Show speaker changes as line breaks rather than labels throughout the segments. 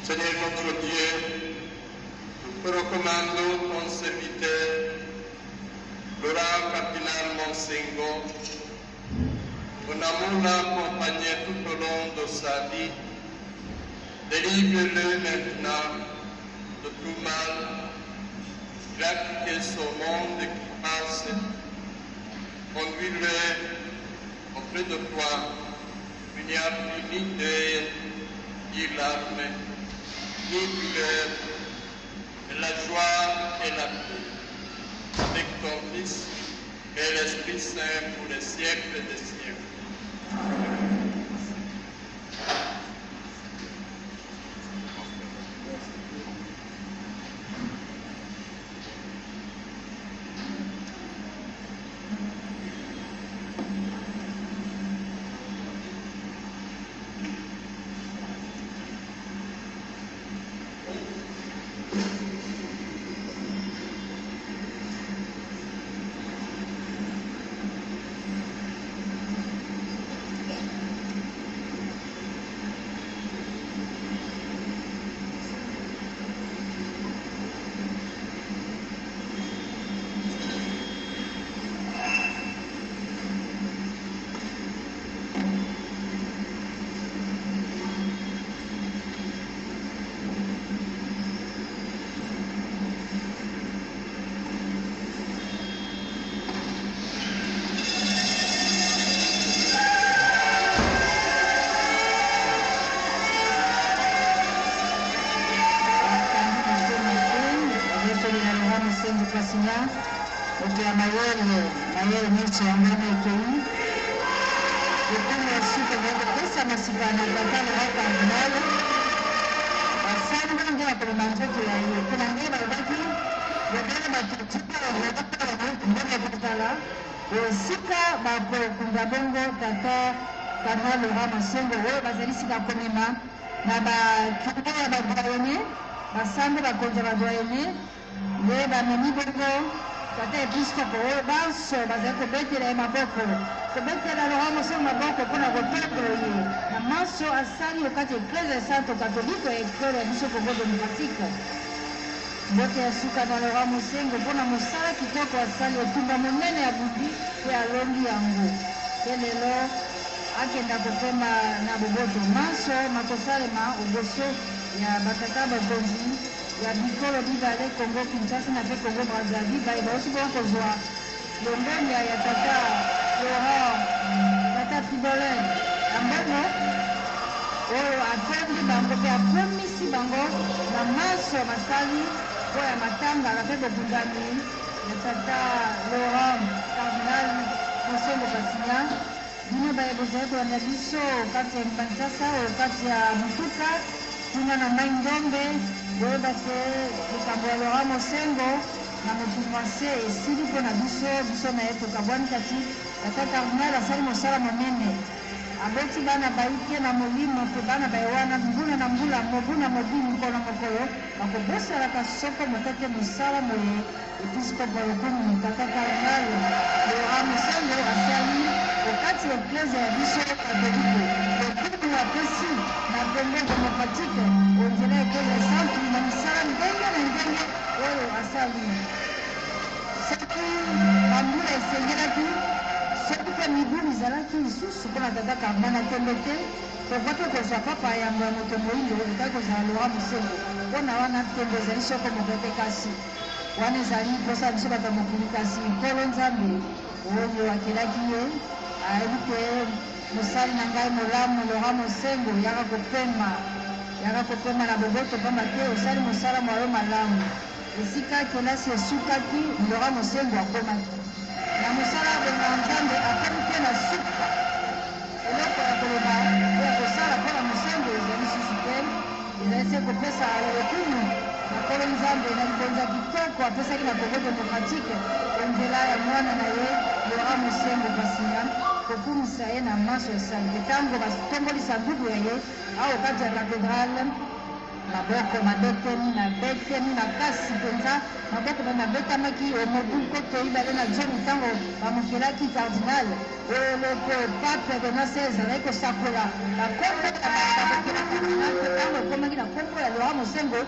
Seigneur notre Dieu, nous te recommandons ton serviteur, Laurent Cardinal Monsengo. Ton amour l'a accompagné tout au long de sa vie. Délivre-le maintenant de tout mal. Il a quitté ce monde qui passe. Conduis-le auprès de toi. Il n'y a plus ni deuil, ni larmes, ni douleur, mais la joie et la paix avec ton Fils et l'Esprit Saint pour les siècles des siècles.
Mosengo Pasinya okia mayele micho yangana ikei okumu ya suka ngoko pesa masipana kakana hapa mbalo asamba ngea kwa manjoto ya hiyo kuna ngea babaki wakana matutuka wakana mbele kutala osika bako kundabongo tata kana Laurent Mosengo oyo bazalisi bakomema na bakinde ya badoyene basambe bakonza badoyene nde bamemi bongo tata episkopo oyo banso bazali kobetela ye maboko kobetela Laurent Mosengo maboko mpona kotondolo ye na manso asali okati eklese ya santo katolike ya ekole ya biso Congo démocratique mbote ya suka na Laurent Mosengo mpona mosala kitoko asali etumba monene ya bundi mpe alongi yango mpe lelo akenda kopema na boboto manso na kosalema oboso ya batata bakonzi ya bikolo bibale Congo Kinshasa na mpe Congo Brazzaville baye bauti bongo kozwa longonia ya tata Laurent tata Fridolin ya mbongo oyo atondi bango mpe akomisi bango na manso basali oyo ya matangala mpe bokundami ya tata Laurent Cardinal Mosengo Pasinya bino baye bozali kolanda biso kati ya Kinshasa oyo kati ya motuka kuna na mai ndombe boyeba te likambo ya Laurent Mosengo na motuka se esili mpo na biso na ye tokabwani kati tata Cardinal asali mosala monene abeti bana baike na molimo mpe bana baye wana mbula na mbula mobu na mobili mokolo mokolo bakobosalaka soko moke te mosala moye episkopo lokumu tata Cardinal Laurent Mosengo asali okati ya eklese ya biso katolike lokumu apesi na Congo démocratique onzela ekole ya santu na misala ndenge na ndenge oyo asali soki bambula esengelaki soki mpe mibu ezalaki lisusu mpona tata Cardinal na tembe te tokwa mpe kozwa papa yambo ya moto moyindo ekaki kozala Laurent Mosengo mpona wana tembe ezali soko moke te kasi wana ezali mposa biso bato ya mokili kasi nkolo nzambe oyo akelaki ye ayebi te mosali na ngai molamu Laurent Mosengo yaka kopema na boboto pamba te osali mosala mwayo malamu esika kelasi esukaki Laurent Mosengo akomaki na mosala bonga nzambe akomi mpe na suka eloko ya koloba mpe ya kosala mpona Mosengo ezali susu te ezali se kopesa lokumu na nkolo nzambe na libonza kitoko apesaki na Congo démocratique onzela ya mwana na ye Laurent Mosengo Pasinya kokumisa ye na manso esali ntango batongoli sanduku ya ye awa kati ya katedrale maboko mabetemi makasi mpenza maboko mabetamaki mobu nkoto ibale na joni ntango bamokelaki cardinal oyo loko pape Benoît XVI azalaki kosakola bakombo babokela cardinal mpe ntango ekomaki na kombo ya Laurent Mosengo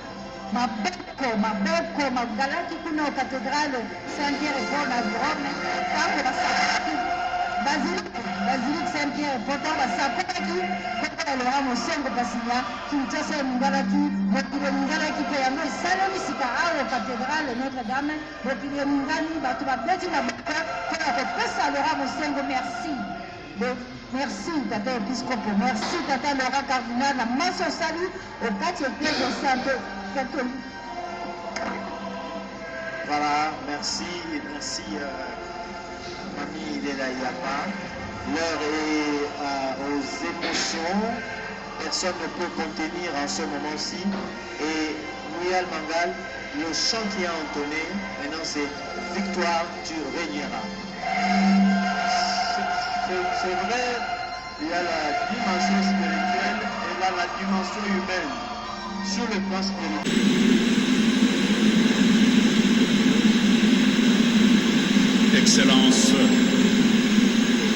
maboko magalaki kuna o katedrale Saint-Pierre Paul na Rome ntango basakolaki basilique Saint-Pierre pourtant basakolaki kombo ya Laurent Mosengo Pasinya Kinshasa emingalaki mokili emingalaki mpe yango esalemi sika awa katedrale Notre Dame mokili emingani bato babeti maboko mpona kopesa Laurent Mosengo merci tata episkopo merci tata Laurent Cardinal na manso osali okati eklese ya santo catholique.
Voilà, merci Mamie Lela Yapa. L'heure est aux émotions. Personne ne peut contenir en ce moment-ci. Et Mouyal Mangal, le chant qui a entonné, maintenant c'est Victoire, tu régneras.
C'est vrai, il y a la dimension spirituelle et là la dimension humaine. Sur le plan spirituel.
Excellences,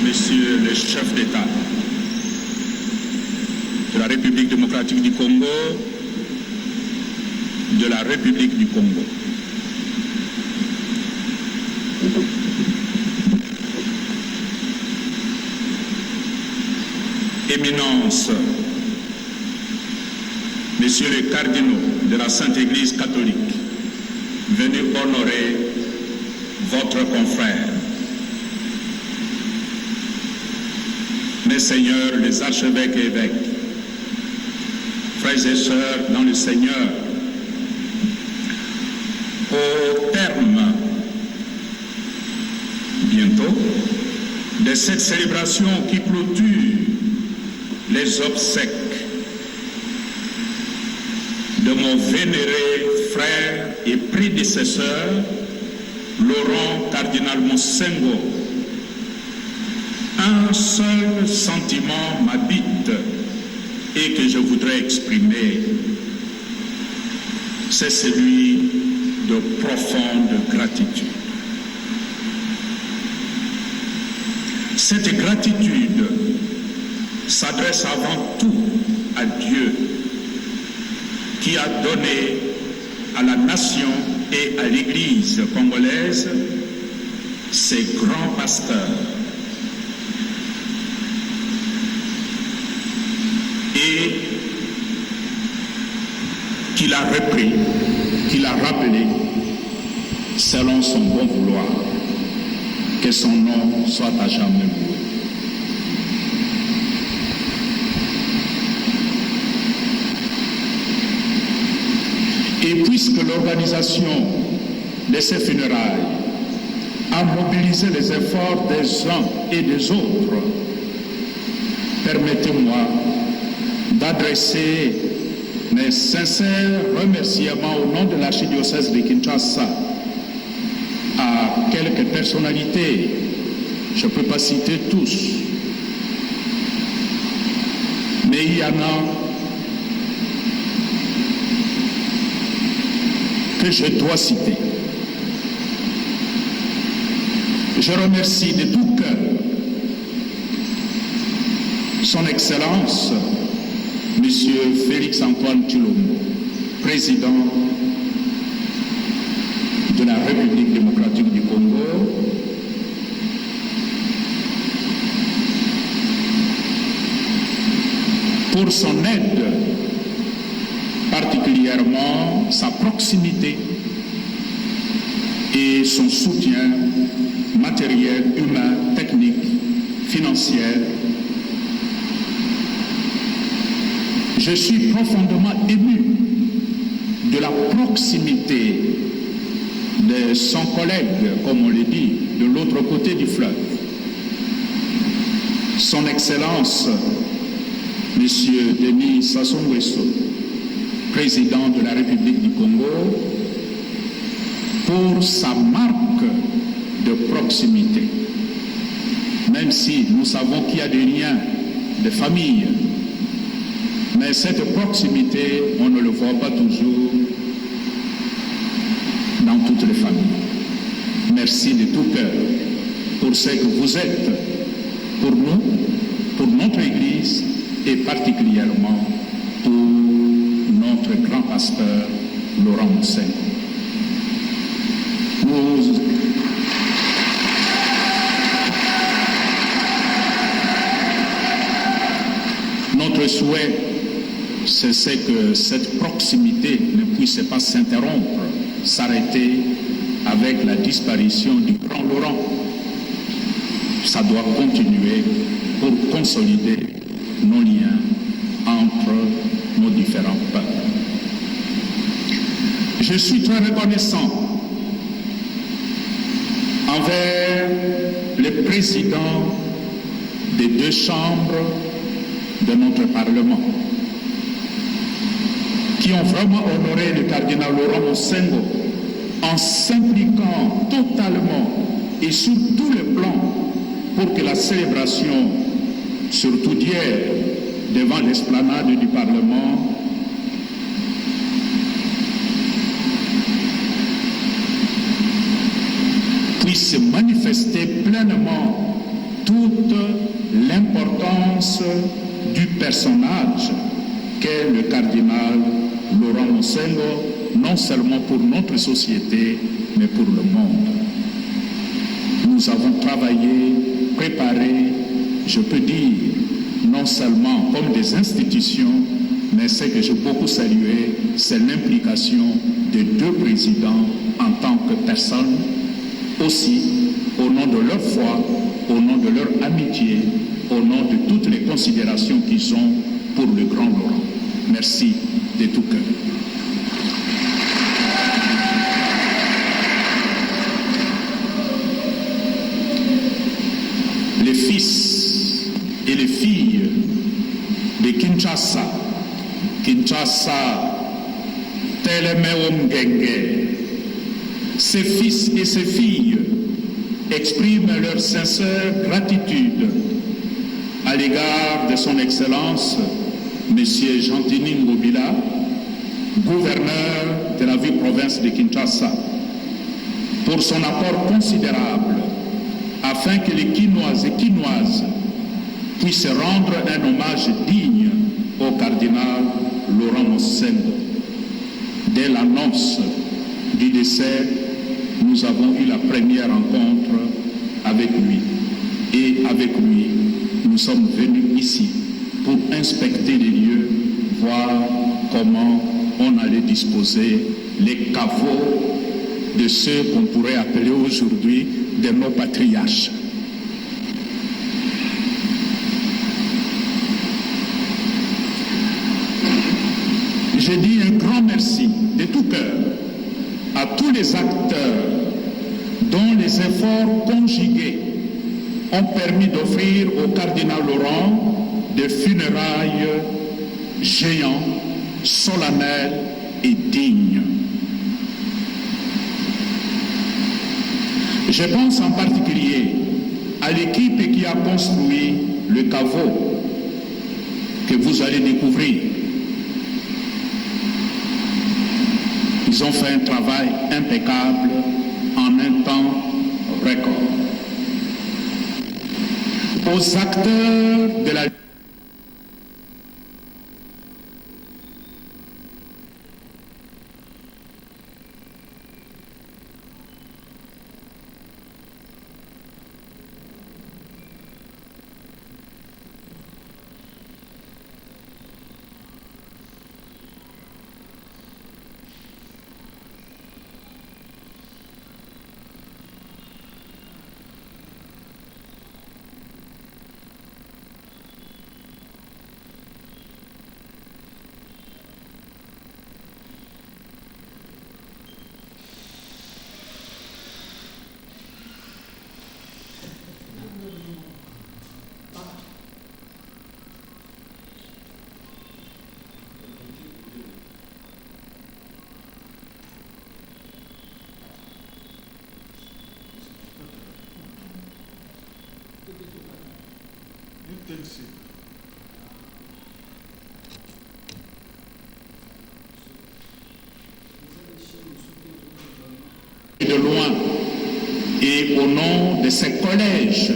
Messieurs les chefs d'État de la République démocratique du Congo, de la République du Congo. Éminence, Messieurs les cardinaux de la Sainte Église catholique, venus honorer votre confrère, mes seigneurs, les archevêques et évêques, frères et sœurs dans le Seigneur, au terme de cette célébration qui clôture les obsèques de mon vénéré frère et prédécesseur, Laurent Cardinal Monsengo, un seul sentiment m'habite et que je voudrais exprimer, c'est celui de profonde gratitude. Cette gratitude s'adresse avant tout à Dieu qui a donné à la nation et à l'Église congolaise ses grands pasteurs et qu'il a repris, qu'il a rappelé selon son bon vouloir. Que son nom soit à jamais loué. Et puisque l'organisation de ces funérailles a mobilisé les efforts des uns et des autres, permettez-moi d'adresser mes sincères remerciements au nom de l'archidiocèse de Kinshasa à quelques personnalités, je ne peux pas citer tous, mais il y en a que je dois citer. Je remercie de tout cœur Son Excellence, Monsieur Félix Antoine Tshilombo, président de la République démocratique du Congo, pour son aide, particulièrement sa proximité et son soutien matériel, humain, technique, financier. Je suis profondément ému de la proximité de son collègue, comme on le dit, de l'autre côté du fleuve. Son Excellence, Monsieur Denis Sassou Nguesso, président de la République du Congo, pour sa marque de proximité. Même si nous savons qu'il y a des liens de famille, mais cette proximité, on ne le voit pas toujours dans toutes les familles. Merci de tout cœur pour ce que vous êtes pour nous, pour notre Église et particulièrement pour notre grand pasteur Laurent Monsengo. Notre souhait, c'est que cette proximité ne puisse pas s'interrompre, s'arrêter avec la disparition du grand Laurent. Ça doit continuer pour consolider nos liens entre nos différents peuples. Je suis très reconnaissant envers les présidents des deux chambres de notre Parlement, qui ont vraiment honoré le cardinal Laurent Monsengo en s'impliquant totalement et sur tous les plans pour que la célébration, surtout d'hier, devant l'esplanade du Parlement, puisse manifester pleinement toute l'importance du personnage qu'est le cardinal Laurent Monsengo, non seulement pour notre société, mais pour le monde. Nous avons travaillé, préparé, je peux dire, non seulement comme des institutions, mais ce que j'ai beaucoup salué, c'est l'implication des deux présidents en tant que personnes, aussi au nom de leur foi, au nom de leur amitié, au nom de toutes les considérations qu'ils ont pour le grand Laurent. Merci de tout cœur. Les fils et les filles de Kinshasa, Telemeo Mgenge, ces fils et ces filles expriment leur sincère gratitude à l'égard de son Excellence, M. Jean-Denis Ngobila, gouverneur de la ville-province de Kinshasa, pour son apport considérable afin que les Kinoises et Kinoises puissent rendre un hommage digne au cardinal Laurent Mosengo. Dès l'annonce du décès, nous avons eu la première rencontre avec lui. Et avec lui, nous sommes venus ici pour inspecter les lieux, voir comment on allait disposer les caveaux de ceux qu'on pourrait appeler aujourd'hui de nos patriarches. Je dis un grand merci de tout cœur à tous les acteurs dont les efforts conjugués ont permis d'offrir au cardinal Laurent des funérailles géants, solennels et dignes. Je pense en particulier à l'équipe qui a construit le caveau que vous allez découvrir. Ils ont fait un travail impeccable en un temps record. Aux acteurs de la de loin et au nom de ces collèges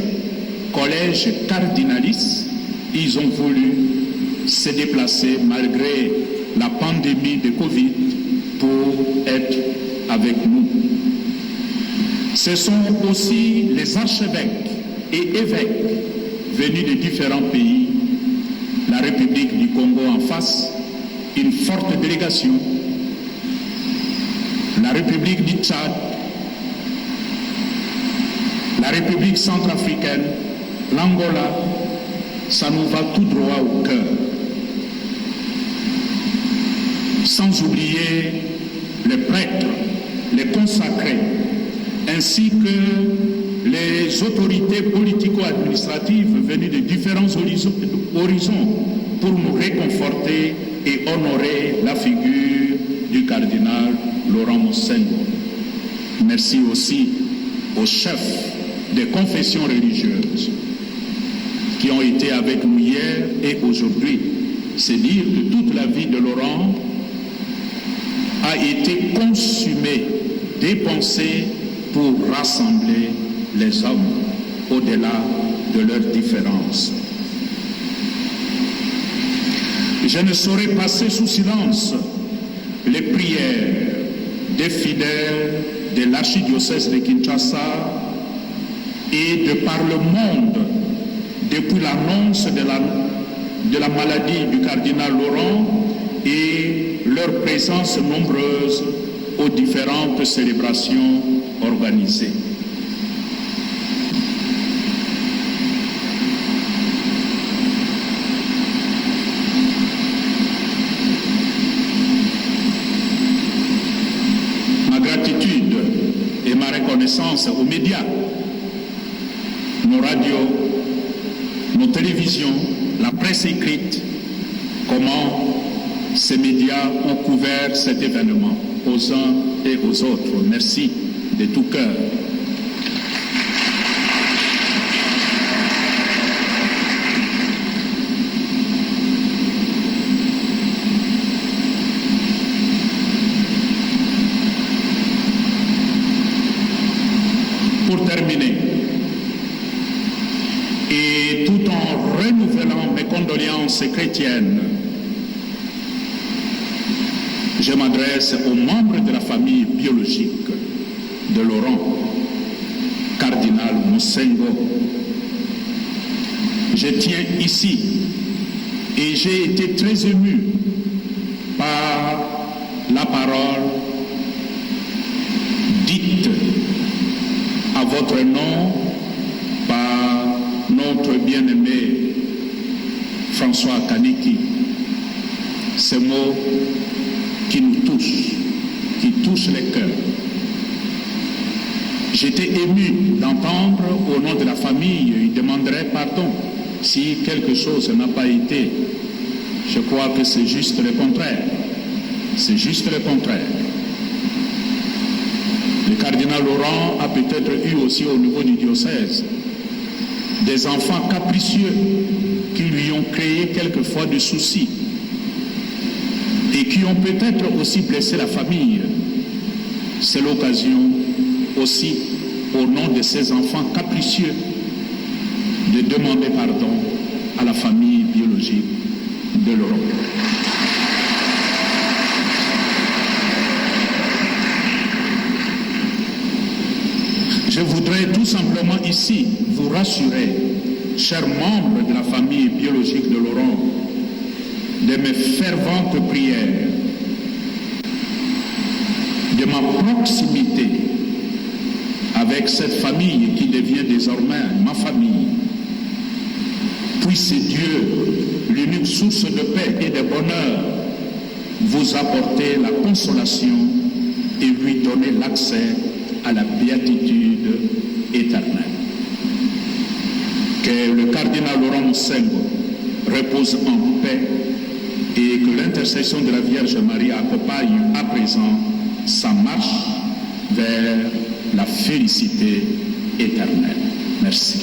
cardinalistes, ils ont voulu se déplacer malgré la pandémie de Covid pour être avec nous. Ce sont aussi les archevêques et évêques venus de différents pays, la République du Congo en face, une forte délégation, la République du Tchad, la République centrafricaine, l'Angola, ça nous va tout droit au cœur. Sans oublier les prêtres, les consacrés, ainsi que les autorités politico-administratives venues de différents horizons pour nous réconforter et honorer la figure du cardinal Laurent Mosengo. Merci aussi aux chefs des confessions religieuses qui ont été avec nous hier et aujourd'hui. C'est dire que toute la vie de Laurent a été consumée, dépensée pour rassembler les hommes au-delà de leurs différences. Je ne saurais passer sous silence les prières des fidèles de l'archidiocèse de Kinshasa et de par le monde depuis l'annonce de la maladie du cardinal Laurent et leur présence nombreuse aux différentes célébrations organisées. Ma gratitude et ma reconnaissance aux médias, nos radios, nos télévisions, la presse écrite, comment ces médias ont couvert cet événement aux uns et aux autres. Merci de tout cœur. Pour terminer, et tout en renouvelant mes condoléances chrétiennes, je m'adresse aux membres de la famille biologique de Laurent, cardinal Mosengo. Je tiens ici et j'ai été très ému par la parole dite à votre nom par notre bien-aimé François Kaniki. Ces mots qui nous touchent, qui touchent les cœurs. J'étais ému d'entendre au nom de la famille, il demanderait pardon si quelque chose n'a pas été. Je crois que c'est juste le contraire. C'est juste le contraire. Le cardinal Laurent a peut-être eu aussi au niveau du diocèse des enfants capricieux qui lui ont créé quelquefois des soucis et qui ont peut-être aussi blessé la famille. C'est l'occasion aussi, au nom de ces enfants capricieux, de demander pardon à la famille biologique de Laurent. Je voudrais tout simplement ici vous rassurer, chers membres de la famille biologique de Laurent, de mes ferventes prières, de ma proximité avec cette famille qui devient désormais ma famille. Puisse Dieu, l'unique source de paix et de bonheur, vous apporter la consolation et lui donner l'accès à la béatitude éternelle. Que le cardinal Laurent Mosengo repose en paix et que l'intercession de la Vierge Marie accompagne à présent sa marche vers la félicité éternelle. Merci.